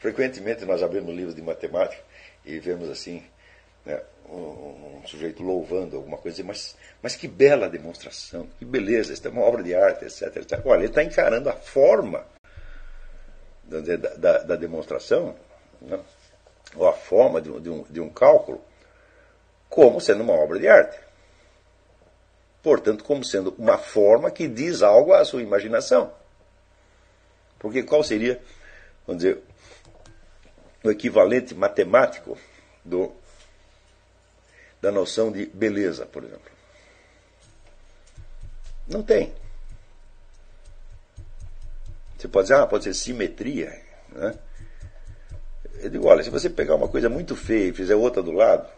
Frequentemente nós abrimos livros de matemática e vemos assim, né, um sujeito louvando alguma coisa, mas que bela demonstração, que beleza, isso é uma obra de arte, etc, etc. Olha, ele está encarando a forma da demonstração, né, ou a forma de um cálculo, como sendo uma obra de arte. Portanto, como sendo uma forma que diz algo à sua imaginação. Porque qual seria, vamos dizer, o equivalente matemático da noção de beleza, por exemplo? Não tem. Você pode dizer, pode ser simetria, né? Eu digo, olha, se você pegar uma coisa muito feia e fizer outra do lado,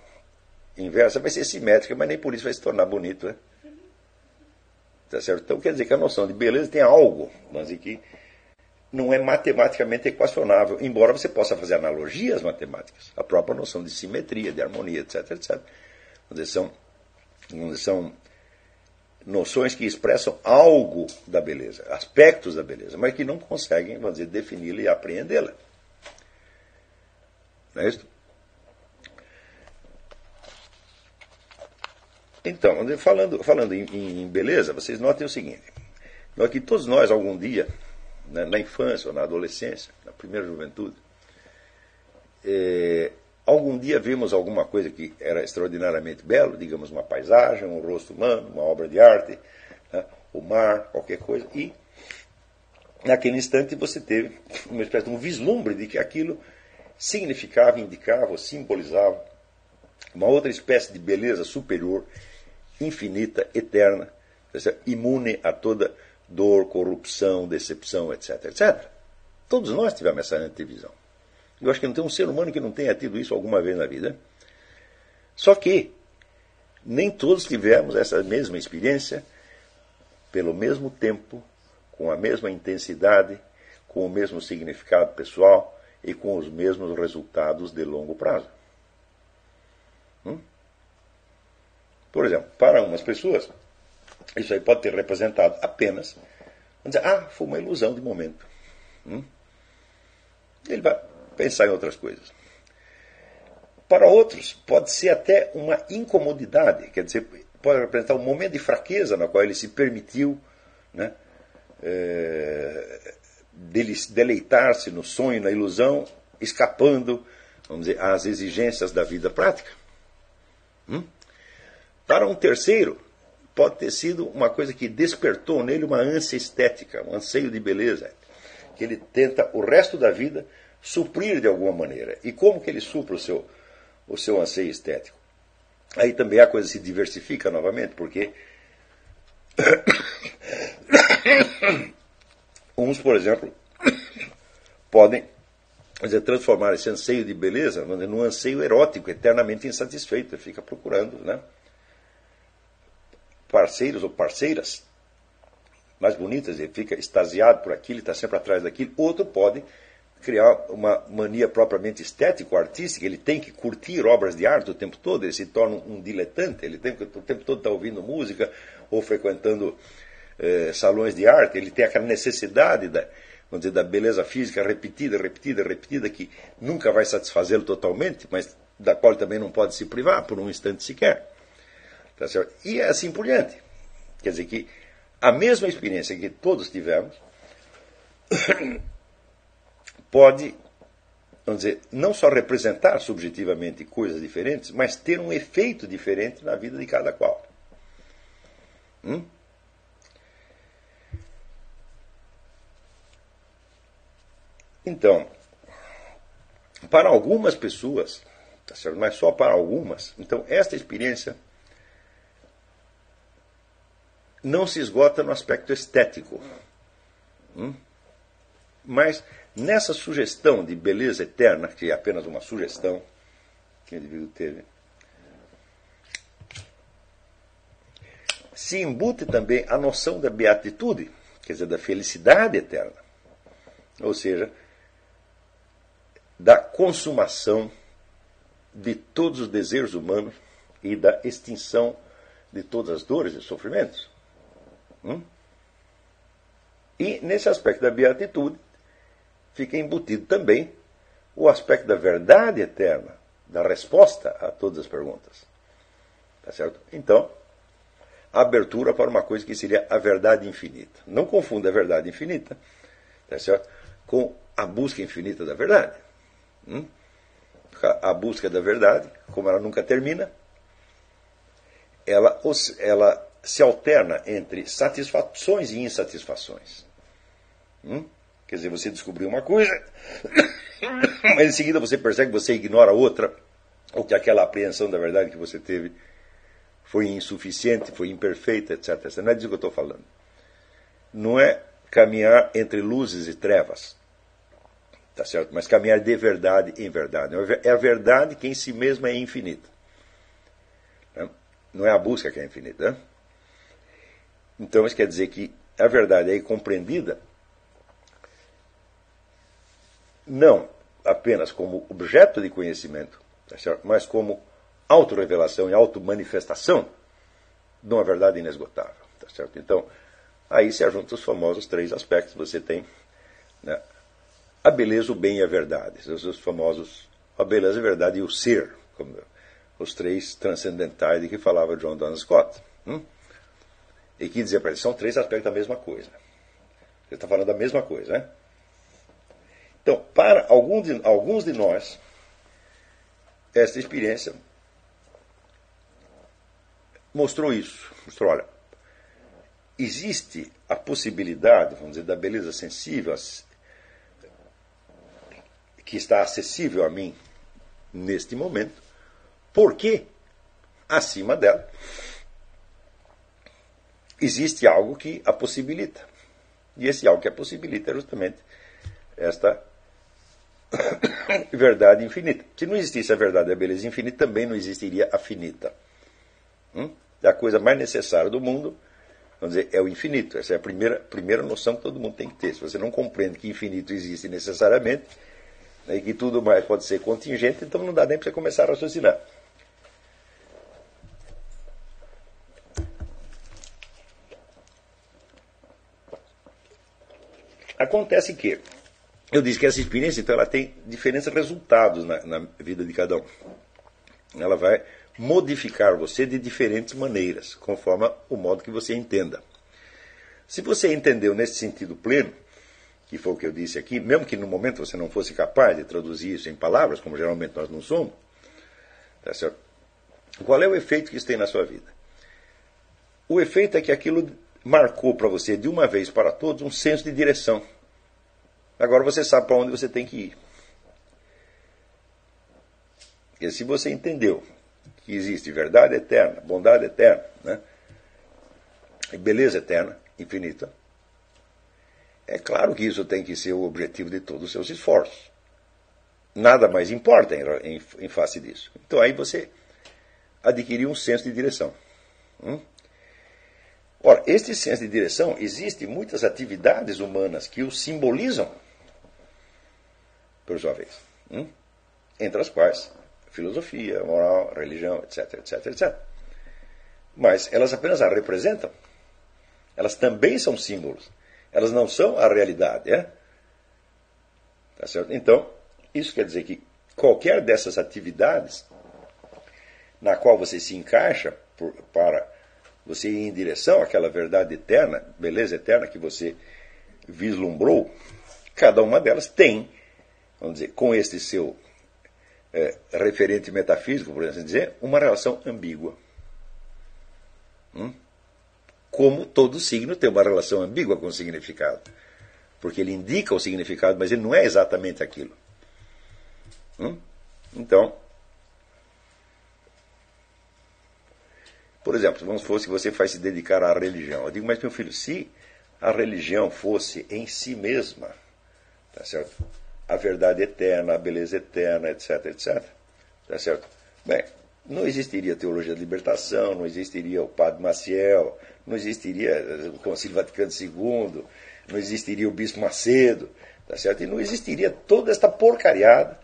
inversa, vai ser simétrica, mas nem por isso vai se tornar bonito, né? Tá certo? Então quer dizer que a noção de beleza tem algo, vamos dizer, que não é matematicamente equacionável, embora você possa fazer analogias matemáticas. A própria noção de simetria, de harmonia, etc, etc. São noções que expressam algo da beleza, aspectos da beleza, mas que não conseguem, vamos dizer, defini-la e apreendê-la. Não é isso? Então, falando em beleza, vocês notem o seguinte, que todos nós, algum dia, né, na infância ou na adolescência, na primeira juventude, algum dia vimos alguma coisa que era extraordinariamente belo, digamos uma paisagem, um rosto humano, uma obra de arte, né, o mar, qualquer coisa, e naquele instante você teve uma espécie de um vislumbre de que aquilo significava, indicava ou simbolizava uma outra espécie de beleza superior, infinita, eterna, imune a toda dor, corrupção, decepção, etc, etc. Todos nós tivemos essa antevisão. Eu acho que não tem um ser humano que não tenha tido isso alguma vez na vida. Só que nem todos tivemos essa mesma experiência pelo mesmo tempo, com a mesma intensidade, com o mesmo significado pessoal e com os mesmos resultados de longo prazo. Por exemplo, para umas pessoas, isso aí pode ter representado apenas, vamos dizer, foi uma ilusão de momento. Ele vai pensar em outras coisas. Para outros, pode ser até uma incomodidade, quer dizer, pode representar um momento de fraqueza na qual ele se permitiu, né, deleitar-se no sonho, na ilusão, escapando, vamos dizer, às exigências da vida prática. Para um terceiro, pode ter sido uma coisa que despertou nele uma ânsia estética, um anseio de beleza, que ele tenta o resto da vida suprir de alguma maneira. E como que ele supra o seu anseio estético? Aí também a coisa se diversifica novamente, porque uns, por exemplo, podem, transformar esse anseio de beleza num anseio erótico, eternamente insatisfeito. Ele fica procurando, né, parceiros ou parceiras mais bonitas, ele fica extasiado por aquilo, está sempre atrás daquilo. Outro pode criar uma mania propriamente estético-artística, ele tem que curtir obras de arte o tempo todo, ele se torna um diletante, ele tem que o tempo todo estar ouvindo música ou frequentando salões de arte, ele tem aquela necessidade vamos dizer, da beleza física repetida, que nunca vai satisfazê-lo totalmente, mas da qual ele também não pode se privar por um instante sequer. Tá certo? E assim por diante. Quer dizer que a mesma experiência que todos tivemos pode, vamos dizer, não só representar subjetivamente coisas diferentes, mas ter um efeito diferente na vida de cada qual. Então, para algumas pessoas, tá certo? Mas só para algumas, então esta experiência não se esgota no aspecto estético. Mas nessa sugestão de beleza eterna, que é apenas uma sugestão que o indivíduo teve, se embute também a noção da beatitude, quer dizer, da felicidade eterna. Ou seja, da consumação de todos os desejos humanos e da extinção de todas as dores e sofrimentos. E nesse aspecto da beatitude fica embutido também o aspecto da verdade eterna, da resposta a todas as perguntas. Tá certo? Então, a abertura para uma coisa que seria a verdade infinita. Não confunda a verdade infinita, tá certo, com a busca infinita da verdade. A busca da verdade, como ela nunca termina, ela se alterna entre satisfações e insatisfações. Quer dizer, você descobriu uma coisa, mas em seguida você percebe que você ignora outra, ou que aquela apreensão da verdade que você teve foi insuficiente, foi imperfeita, etc. Não é disso que eu estou falando. Não é caminhar entre luzes e trevas, tá certo? Mas caminhar de verdade em verdade. É a verdade que em si mesma é infinita. Não é a busca que é infinita. Né? Então isso quer dizer que a verdade é compreendida não apenas como objeto de conhecimento, tá certo? Mas como autorrevelação e automanifestação de uma verdade inesgotável. Tá certo? Então, aí se ajuntam os famosos 3 aspectos. Você tem, né, a beleza, o bem e a verdade. Os famosos a beleza, a verdade e o ser, como os 3 transcendentais de que falava John Duns Scott. E que dizia para ele, são 3 aspectos da mesma coisa. Ele está falando da mesma coisa, né? Então, para alguns de nós, esta experiência mostrou isso. Mostrou, olha, existe a possibilidade, vamos dizer, da beleza sensível que está acessível a mim neste momento, porque acima dela existe algo que a possibilita. E esse algo que a possibilita é justamente esta verdade infinita. Se não existisse a verdade e a beleza infinita, também não existiria a finita. A coisa mais necessária do mundo, vamos dizer, é o infinito. Essa é a primeira noção que todo mundo tem que ter. Se você não compreende que infinito existe necessariamente, né, e que tudo mais pode ser contingente, então não dá nem para você começar a raciocinar. Acontece que eu disse que essa experiência, então, ela tem diferentes resultados na vida de cada um. Ela vai modificar você de diferentes maneiras, conforme o modo que você entenda. Se você entendeu nesse sentido pleno, que foi o que eu disse aqui, mesmo que no momento você não fosse capaz de traduzir isso em palavras, como geralmente nós não somos, tá certo? Qual é o efeito que isso tem na sua vida? O efeito é que aquilo marcou para você, de uma vez para todos, um senso de direção. Agora você sabe para onde você tem que ir. E se você entendeu que existe verdade eterna, bondade eterna, né, e beleza eterna, infinita, é claro que isso tem que ser o objetivo de todos os seus esforços. Nada mais importa em face disso. Então aí você adquiriu um senso de direção. Ora, este senso de direção, existem muitas atividades humanas que o simbolizam, por sua vez. Entre as quais filosofia, moral, religião, etc, etc, etc. Mas elas apenas a representam. Elas também são símbolos. Elas não são a realidade. Tá certo? Então, isso quer dizer que qualquer dessas atividades na qual você se encaixa para você ir em direção àquela verdade eterna, beleza eterna que você vislumbrou, cada uma delas tem, vamos dizer, com este seu referente metafísico, por assim dizer, uma relação ambígua. Como todo signo tem uma relação ambígua com o significado. Porque ele indica o significado, mas ele não é exatamente aquilo. Então, por exemplo, vamos supor que você vai se dedicar à religião. Eu digo, mas meu filho, se a religião fosse em si mesma, tá certo? A verdade eterna, a beleza eterna, etc, etc, tá certo? Bem, não existiria teologia da libertação, não existiria o Padre Maciel, não existiria o Concílio Vaticano II, não existiria o Bispo Macedo, tá certo? E não existiria toda esta porcariada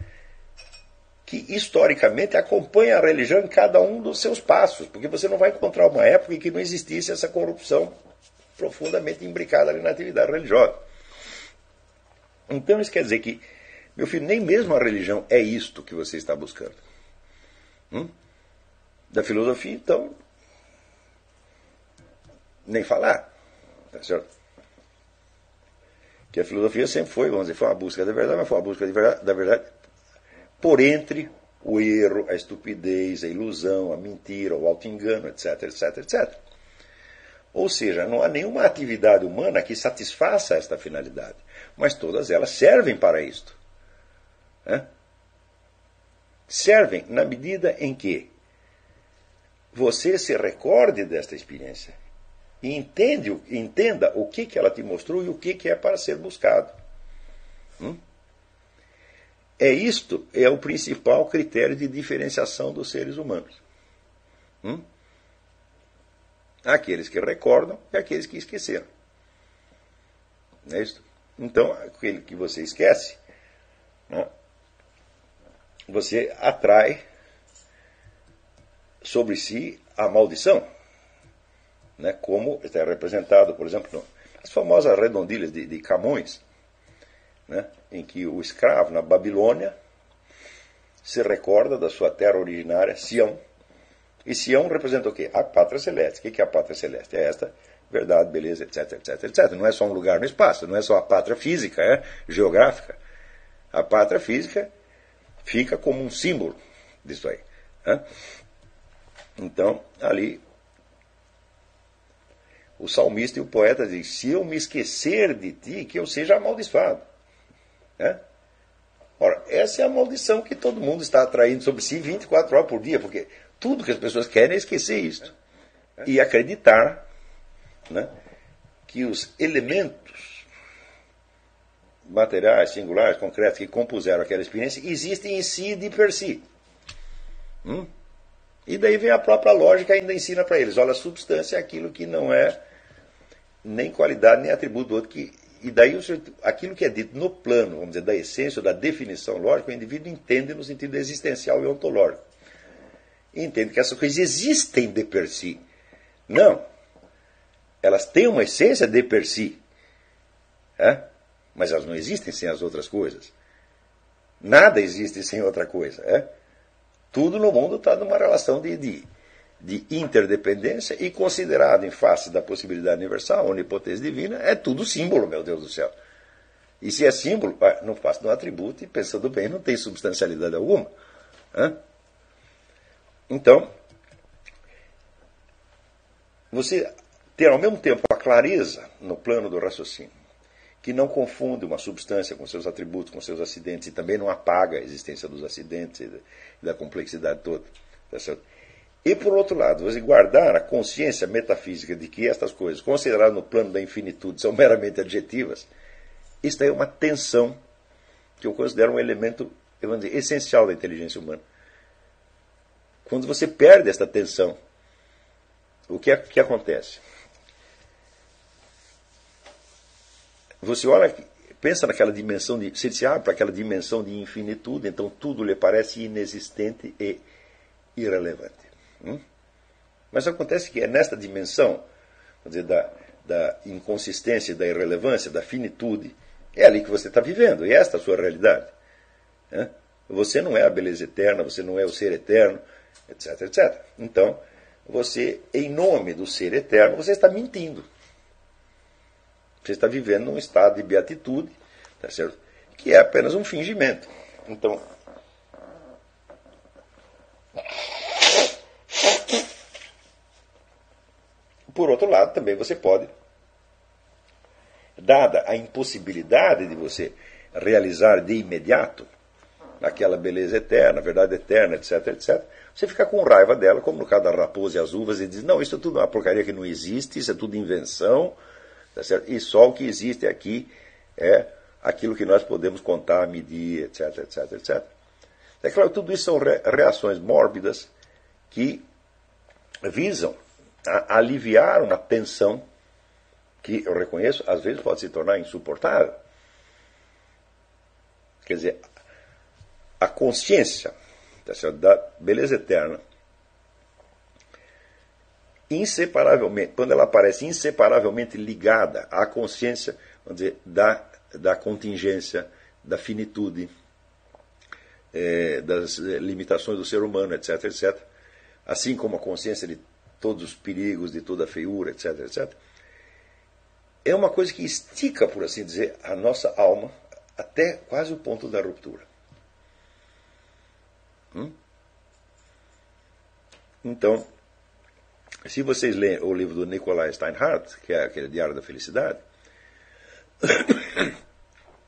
que historicamente acompanha a religião em cada um dos seus passos, porque você não vai encontrar uma época em que não existisse essa corrupção profundamente imbricada ali na atividade religiosa. Então isso quer dizer que Meu filho, nem mesmo a religião é isto que você está buscando. Da filosofia, então, nem falar. Tá certo? Que a filosofia sempre foi, vamos dizer, foi uma busca da verdade, mas foi uma busca da verdade por entre o erro, a estupidez, a ilusão, a mentira, o auto-engano, etc, etc, etc. Ou seja, não há nenhuma atividade humana que satisfaça esta finalidade, mas todas elas servem para isto. Servem na medida em que você se recorde desta experiência e entenda o que ela te mostrou e o que é para ser buscado. Isto é o principal critério de diferenciação dos seres humanos. Aqueles que recordam e aqueles que esqueceram. Não é isso? Então, aquele que você esquece, você atrai sobre si a maldição, como está representado, por exemplo, nas famosas redondilhas de Camões, em que o escravo na Babilônia se recorda da sua terra originária, Sião. E Sião representa o quê? A pátria celeste. O que é a pátria celeste? É esta verdade, beleza, etc, etc, etc. Não é só um lugar no espaço, não é só a pátria física, geográfica. A pátria física fica como um símbolo disso aí. Então, ali, o salmista e o poeta dizem: se eu me esquecer de ti, que eu seja amaldiçoado. Ora, essa é a maldição que todo mundo está atraindo sobre si 24 horas por dia, porque tudo que as pessoas querem é esquecer isto. E acreditar que os elementos materiais, singulares, concretos, que compuseram aquela experiência, existem em si de per si. E daí vem a própria lógica e ainda ensina para eles: olha, a substância é aquilo que não é nem qualidade, nem atributo do outro, e daí aquilo que é dito no plano, vamos dizer, da essência, ou da definição lógica, o indivíduo entende no sentido existencial e ontológico. E entende que essas coisas existem de per si. Não. Elas têm uma essência de per si. Mas elas não existem sem as outras coisas. Nada existe sem outra coisa. Tudo no mundo está numa relação de interdependência e, considerado em face da possibilidade universal, onipotência divina, é tudo símbolo, meu Deus do céu. E se é símbolo, não passa de um atributo e, pensando bem, não tem substancialidade alguma. Então, você ter ao mesmo tempo a clareza no plano do raciocínio, que não confunde uma substância com seus atributos, com seus acidentes, e também não apaga a existência dos acidentes e da complexidade toda. Tá certo? E, por outro lado, você guardar a consciência metafísica de que estas coisas, consideradas no plano da infinitude, são meramente adjetivas, isto é uma tensão que eu considero um elemento, vamos dizer, essencial da inteligência humana. Quando você perde esta tensão, o que acontece? Você olha, pensa naquela dimensão você se abre para aquela dimensão de infinitude, então tudo lhe parece inexistente e irrelevante. Mas acontece que é nesta dimensão, vamos dizer, da inconsistência, da irrelevância, da finitude, é ali que você está vivendo, e esta é a sua realidade. Você não é a beleza eterna, você não é o ser eterno, etc, etc. Então, você, em nome do ser eterno, você está mentindo. Você está vivendo num estado de beatitude, tá certo? Que é apenas um fingimento. Então, por outro lado, também você pode, dada a impossibilidade de você realizar de imediato aquela beleza eterna, verdade eterna, etc, etc, você fica com raiva dela, como no caso da raposa e as uvas, e diz: não, isso é tudo uma porcaria que não existe, isso é tudo invenção, tá certo? E só o que existe aqui é aquilo que nós podemos contar, medir, etc, etc, etc. É claro, tudo isso são reações mórbidas que visam a aliviar uma tensão que, eu reconheço, às vezes pode se tornar insuportável. Quer dizer, a consciência, tá certo, da beleza eterna, inseparavelmente, quando ela aparece inseparavelmente ligada à consciência, vamos dizer, da contingência, da finitude, das limitações do ser humano, etc, etc. Assim como a consciência de todos os perigos, de toda a feiura, etc, etc. É uma coisa que estica, por assim dizer, a nossa alma até quase o ponto da ruptura. Então, se vocês leem o livro do Nikolai Steinhardt, que é aquele Diário da Felicidade,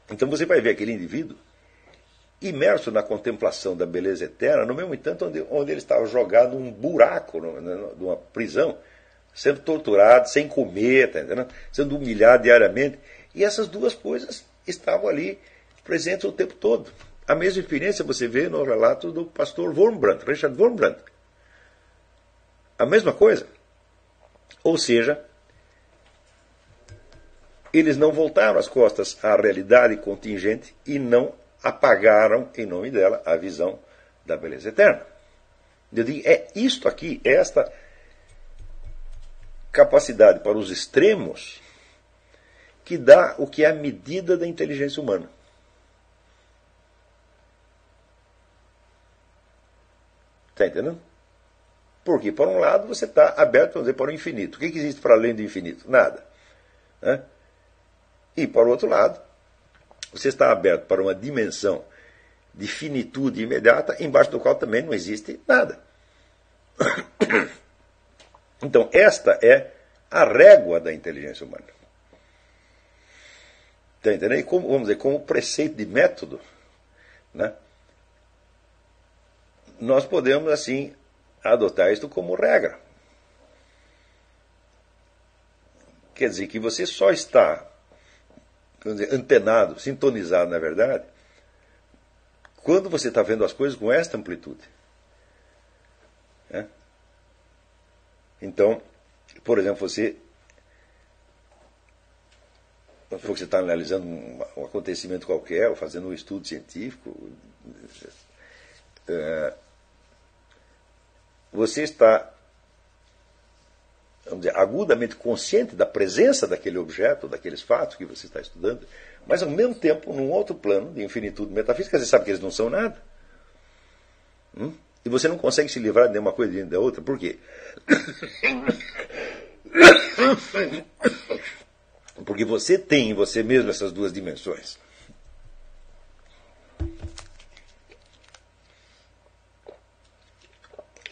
então você vai ver aquele indivíduo imerso na contemplação da beleza eterna, no mesmo entanto onde ele estava jogado num buraco, numa prisão, sendo torturado, sem comer, tá entendendo? Sendo humilhado diariamente. E essas duas coisas estavam ali presentes o tempo todo. A mesma experiência você vê no relato do pastor Wurmbrandt, Richard Wurmbrandt. A mesma coisa. Ou seja, eles não voltaram as costas à realidade contingente e não apagaram, em nome dela, a visão da beleza eterna. Eu digo, é isto aqui, é esta capacidade para os extremos que dá o que é a medida da inteligência humana. Está entendendo? Porque, por um lado, você está aberto, vamos dizer, para o infinito. O que existe para além do infinito? Nada. Né? E, por outro lado, você está aberto para uma dimensão de finitude imediata, embaixo do qual também não existe nada. Então, esta é a régua da inteligência humana. Está entendendo? E como, vamos dizer, como preceito de método, né, nós podemos, assim, adotar isto como regra. Quer dizer que você só está, vamos dizer, antenado, sintonizado, na verdade, quando você está vendo as coisas com esta amplitude. Né? Então, por exemplo, você está analisando um acontecimento qualquer, ou fazendo um estudo científico, você está, vamos dizer, agudamente consciente da presença daquele objeto, daqueles fatos que você está estudando, mas ao mesmo tempo, num outro plano de infinitude metafísica, você sabe que eles não são nada. E você não consegue se livrar de uma coisa dentro da outra. Por quê? Porque você tem em você mesmo essas duas dimensões.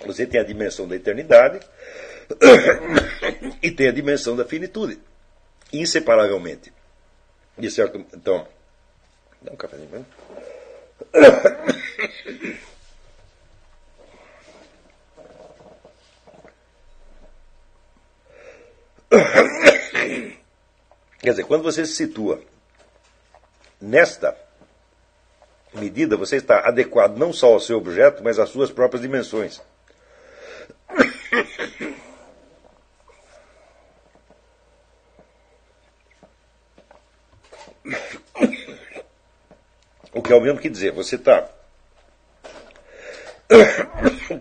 Você tem a dimensão da eternidade e tem a dimensão da finitude, inseparavelmente. De certo, então, dá um cafezinho mesmo. Quer dizer, quando você se situa nesta medida, você está adequado não só ao seu objeto, mas às suas próprias dimensões. O que é o mesmo que dizer, você está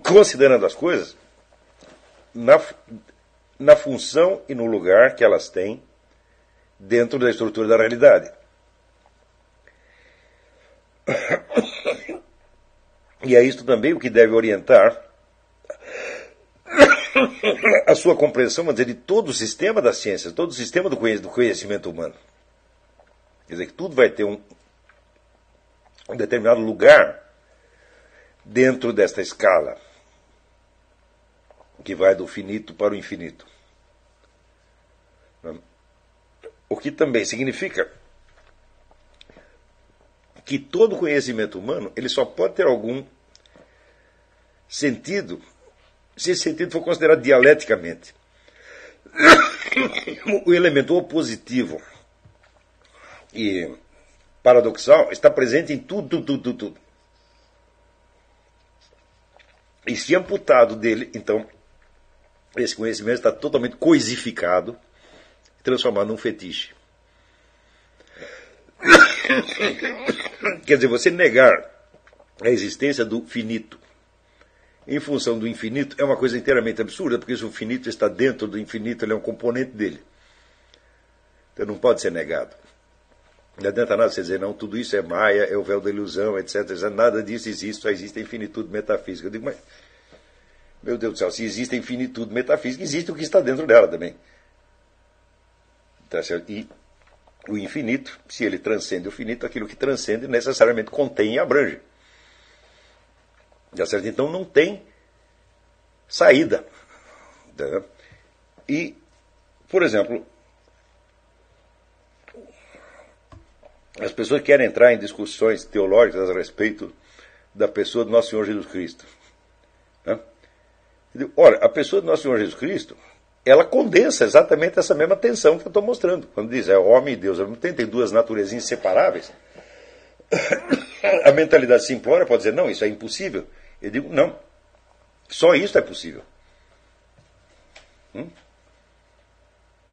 considerando as coisas na função e no lugar que elas têm dentro da estrutura da realidade. E é isto também o que deve orientar a sua compreensão, vamos dizer, de todo o sistema das ciências, todo o sistema do conhecimento humano. Quer dizer, que tudo vai ter um determinado lugar dentro desta escala que vai do finito para o infinito. O que também significa que todo conhecimento humano ele só pode ter algum sentido se esse sentido for considerado dialeticamente. O elemento opositivo e paradoxal está presente em tudo. E se amputado dele, então, esse conhecimento está totalmente coisificado, transformado num fetiche. Quer dizer, você negar a existência do finito em função do infinito é uma coisa inteiramente absurda, porque se o finito está dentro do infinito, ele é um componente dele. Então não pode ser negado. Não adianta nada você dizer, não, tudo isso é maia, é o véu da ilusão, etc. Nada disso existe, só existe a infinitude metafísica. Eu digo, mas, meu Deus do céu, se existe a infinitude metafísica, existe o que está dentro dela também. Tá certo? E o infinito, se ele transcende o finito, aquilo que transcende necessariamente contém e abrange. Tá certo? Então não tem saída. Tá? E, por exemplo, as pessoas querem entrar em discussões teológicas a respeito da pessoa do nosso Senhor Jesus Cristo. Né? Ora, a pessoa do nosso Senhor Jesus Cristo, ela condensa exatamente essa mesma tensão que eu estou mostrando. Quando diz, é homem e Deus, tem duas naturezas inseparáveis. A mentalidade simplória pode dizer, não, isso é impossível. Eu digo, não, só isso é possível.